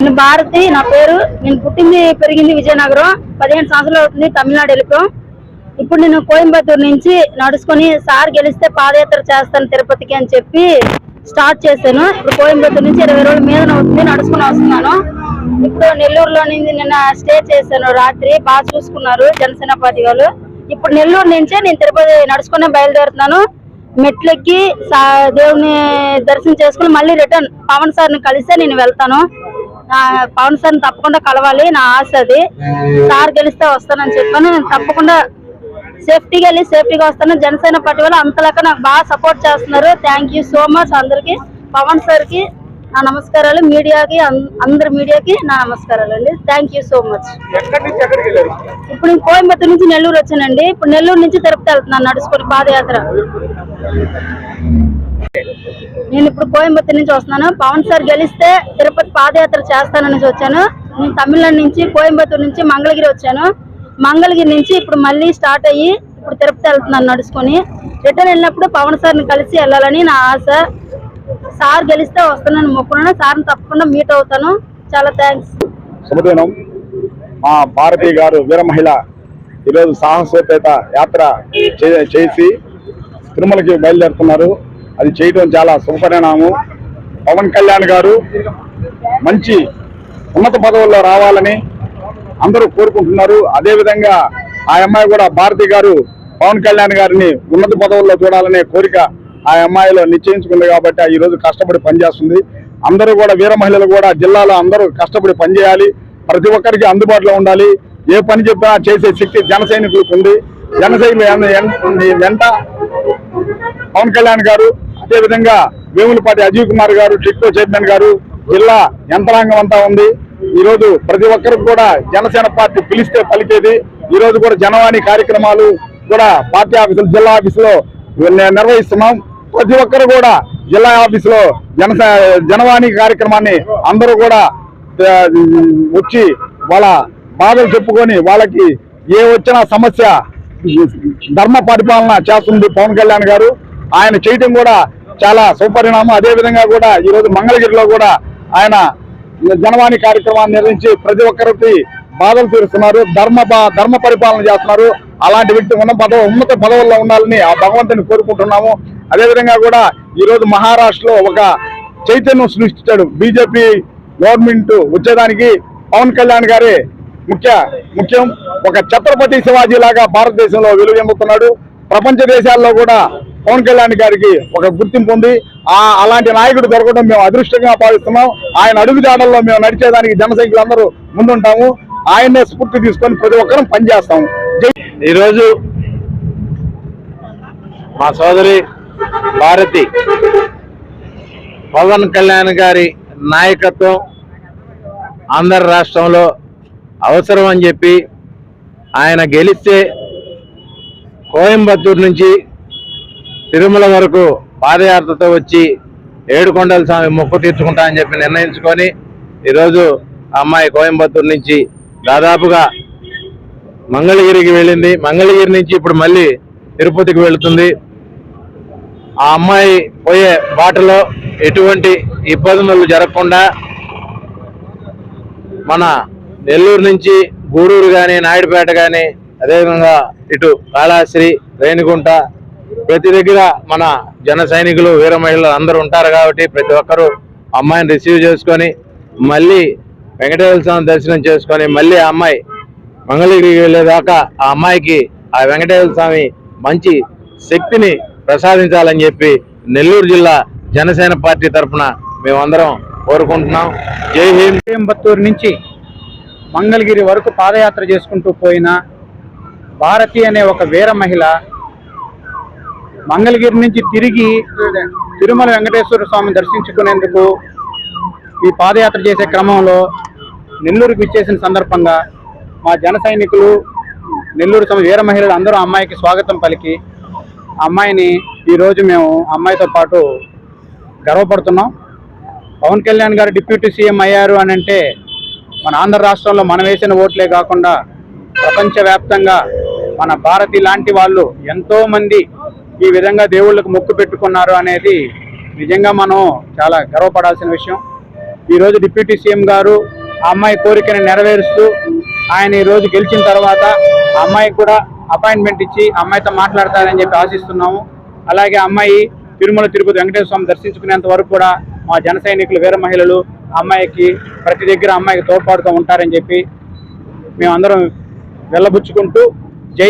నేను భారతి నా పేరు. నేను పుట్టింది పెరిగింది విజయనగరం. 15 సంవత్సరాలు అవుతుంది తమిళనాడు వెళ్ళిపోయాం. ఇప్పుడు నేను కోయంబత్తూరు నుంచి నడుచుకొని సార్ గెలిస్తే పాదయాత్ర చేస్తాను తిరుపతికి అని చెప్పి స్టార్ట్ చేశాను. ఇప్పుడు కోయంబత్తూరు నుంచి 20 రోజుల మీద అవుతుంది నడుచుకుని వస్తున్నాను. ఇప్పుడు నెల్లూరులో నుంచి నిన్న స్టే చేశాను. రాత్రి బాగా చూసుకున్నారు జనసేన పార్టీ వాళ్ళు. ఇప్పుడు నెల్లూరు నుంచే నేను తిరుపతి నడుచుకునే బయలుదేరుతున్నాను. మెట్లెక్కి దేవుని దర్శనం చేసుకుని మళ్ళీ రిటర్న్ పవన్ సార్ని కలిస్తే నేను వెళ్తాను. పవన్ సార్ని తప్పకుండా కలవాలి, నా ఆశ అది. సార్ గెలిస్తే వస్తానని చెప్పాను. నేను తప్పకుండా సేఫ్టీగా వెళ్ళి సేఫ్టీగా వస్తాను. జనసేన పార్టీ వాళ్ళు అంతలాగా నాకు బాగా సపోర్ట్ చేస్తున్నారు. థ్యాంక్ యూ సో మచ్ అందరికి. పవన్ సార్కి నా నమస్కారాలు, మీడియాకి అందరి మీడియాకి నా నమస్కారాలు అండి. Thank you so much. ఇప్పుడు నేను కోయంబత్తూరు నుంచి నెల్లూరు వచ్చానండి. ఇప్పుడు నెల్లూరు నుంచి తిరుపతి వెళ్తున్నాను నడుచుకొని పాదయాత్ర. నేను ఇప్పుడు కోయంబత్తూరు నుంచి వస్తున్నాను. పవన్ సార్ గెలిస్తే తిరుపతి పాదయాత్ర చేస్తానని వచ్చాను. నేను తమిళనాడు నుంచి కోయంబత్తూరు నుంచి మంగళగిరి వచ్చాను. మంగళగిరి నుంచి ఇప్పుడు మళ్ళీ స్టార్ట్ అయ్యి ఇప్పుడు తిరుపతి వెళ్తున్నాను నడుచుకొని. రిటర్న్ వెళ్ళినప్పుడు పవన్ సార్ని కలిసి వెళ్ళాలని నా ఆశ. సార్ గెలిస్తే వస్తానని మొక్కున్నాను. సార్ని తప్పకుండా మీట్ అవుతాను. చాలా థ్యాంక్స్. శుభదినం. మా భారతి గారు వీర మహిళ ఈరోజు సాహసోపేత యాత్ర చేసి తిరుమలకి బయలుదేరుతున్నారు. అది చేయడం చాలా శుభపరిణామం. పవన్ కళ్యాణ్ గారు మంచి ఉన్నత పదవుల్లో రావాలని అందరూ కోరుకుంటున్నారు. అదేవిధంగా ఆ అమ్మాయి కూడా భారతి గారు పవన్ కళ్యాణ్ గారిని ఉన్నత పదవుల్లో చూడాలనే కోరిక ఆ అమ్మాయిలో నిశ్చయించుకుంది కాబట్టి ఈ రోజు కష్టపడి పనిచేస్తుంది. అందరూ కూడా వీర మహిళలు కూడా జిల్లాలో అందరూ కష్టపడి పనిచేయాలి. ప్రతి ఒక్కరికి అందుబాటులో ఉండాలి. ఏ పని చెప్పినా చేసే శక్తి జన సైనికులకు ఉంది. జన సైనికులు వెంట పవన్ కళ్యాణ్ గారు, అదేవిధంగా వేములపాటి అజయ్ కుమార్ గారు, టిక్కో చైర్మన్ గారు, జిల్లా యంత్రాంగం అంతా ఉంది. ఈ రోజు ప్రతి ఒక్కరికి కూడా జనసేన పార్టీ పిలిస్తే పలికేది. ఈ రోజు కూడా జనవాణి కార్యక్రమాలు కూడా పార్టీ ఆఫీసులు జిల్లా ఆఫీసులో నిర్వహిస్తున్నాం. ప్రతి ఒక్కరు కూడా జిల్లా ఆఫీసులో జనవాణి కార్యక్రమాన్ని అందరూ కూడా వచ్చి వాళ్ళ బాధలు చెప్పుకొని వాళ్ళకి ఏ వచ్చిన సమస్య ధర్మ పరిపాలన చేస్తుంది పవన్ కళ్యాణ్ గారు. ఆయన చేయటం కూడా చాలా సుపరిణామం. అదేవిధంగా కూడా ఈరోజు మంగళగిరిలో కూడా ఆయన జనవాణి కార్యక్రమాన్ని నిర్వహించి ప్రతి ఒక్కరికి బాధలు తీరుస్తున్నారు. ధర్మ పరిపాలన చేస్తున్నారు. అలాంటి వ్యక్తి ఉన్నత పదవుల్లో ఉండాలని ఆ భగవంతుని కోరుకుంటున్నాము. అదేవిధంగా కూడా ఈరోజు మహారాష్ట్రలో ఒక చైతన్యం సృష్టించాడు. బీజేపీ గవర్నమెంట్ వచ్చేదానికి పవన్ కళ్యాణ్ గారే ముఖ్యం. ఒక ఛత్రపతి శివాజీ లాగా భారతదేశంలో వెలుగెమ్ముతున్నాడు. ప్రపంచ దేశాల్లో కూడా పవన్ కళ్యాణ్ గారికి ఒక గుర్తింపు ఉంది. అలాంటి నాయకుడు దొరకడం మేము అదృష్టంగా భావిస్తున్నాం. ఆయన అడుగుజాడల్లో మేము నడిచేదానికి జన సైనికులందరూ ముందుంటాము. ఆయన్నే స్ఫూర్తి తీసుకొని ప్రతి ఒక్కరం పనిచేస్తాము. ఈరోజు మా సోదరి భారతి పవన్ కళ్యాణ్ గారి నాయకత్వం ఆంధ్ర రాష్ట్రంలో అవసరం అని చెప్పి ఆయన గెలిస్తే కోయంబత్తూరు నుంచి తిరుమల వరకు పాదయాత్రతో వచ్చి ఏడుకొండల స్వామి మొక్కు తీర్చుకుంటా అని చెప్పి నిర్ణయించుకొని ఈరోజు ఆ అమ్మాయి కోయంబత్తూరు నుంచి దాదాపుగా మంగళగిరికి వెళ్ళింది. మంగళగిరి నుంచి ఇప్పుడు మళ్ళీ తిరుపతికి వెళుతుంది. ఆ అమ్మాయి పోయే బాటలో ఎటువంటి ఇబ్బందులు జరగకుండా మన నెల్లూరు నుంచి గూడూరు కానీ నాయుడుపేట కానీ అదేవిధంగా ఇటు కాళాశ్రీ రేణిగుంట ప్రతి దగ్గర మన జన సైనికులు వీర మహిళలు అందరూ ఉంటారు కాబట్టి ప్రతి ఒక్కరూ అమ్మాయిని రిసీవ్ చేసుకొని మళ్ళీ వెంకటేశ్వర స్వామి దర్శనం చేసుకొని మళ్ళీ ఆ అమ్మాయి మంగళగిరికి వెళ్ళేదాకా ఆ అమ్మాయికి ఆ వెంకటేశ్వర స్వామి మంచి శక్తిని ప్రసాదించాలని చెప్పి నెల్లూరు జిల్లా జనసేన పార్టీ తరఫున మేమందరం కోరుకుంటున్నాం. జై హింద్. కోయంబత్తూరు నుంచి మంగళగిరి వరకు పాదయాత్ర చేసుకుంటూ పోయిన భారతి అనే ఒక వీర మహిళ మంగళగిరి నుంచి తిరిగి తిరుమల వెంకటేశ్వర స్వామిని దర్శించుకునేందుకు ఈ పాదయాత్ర చేసే క్రమంలో నెల్లూరుకు విచ్చేసిన సందర్భంగా మా జన సైనికులు నెల్లూరు వీర మహిళలు అందరూ అమ్మాయికి స్వాగతం పలికి అమ్మాయిని ఈరోజు మేము అమ్మాయితో పాటు గర్వపడుతున్నాం. పవన్ కళ్యాణ్ గారు డిప్యూటీ సీఎం అయ్యారు అని అంటే మన ఆంధ్ర రాష్ట్రంలో మనం వేసిన ఓట్లే కాకుండా ప్రపంచవ్యాప్తంగా మన భారతి లాంటి వాళ్ళు ఎంతోమంది ఈ విధంగా దేవుళ్ళకు మొక్కు పెట్టుకున్నారు అనేది నిజంగా మనం చాలా గర్వపడాల్సిన విషయం. ఈరోజు డిప్యూటీ సీఎం గారు ఆ అమ్మాయి కోరికను నెరవేరుస్తూ ఆయన ఈ రోజు గెలిచిన తర్వాత ఆ అమ్మాయికి కూడా అపాయింట్మెంట్ ఇచ్చి ఆ అమ్మాయితో మాట్లాడతారని చెప్పి ఆశిస్తున్నాము. అలాగే అమ్మాయి తిరుమల తిరుపతి వెంకటేశ్వర స్వామి దర్శించుకునేంత వరకు కూడా మా జన సైనికులు వీర మహిళలు అమ్మాయికి ప్రతి దగ్గర అమ్మాయికి తోడ్పాటుగా ఉంటారని చెప్పి మేమందరం వెళ్ళబుచ్చుకుంటూ జై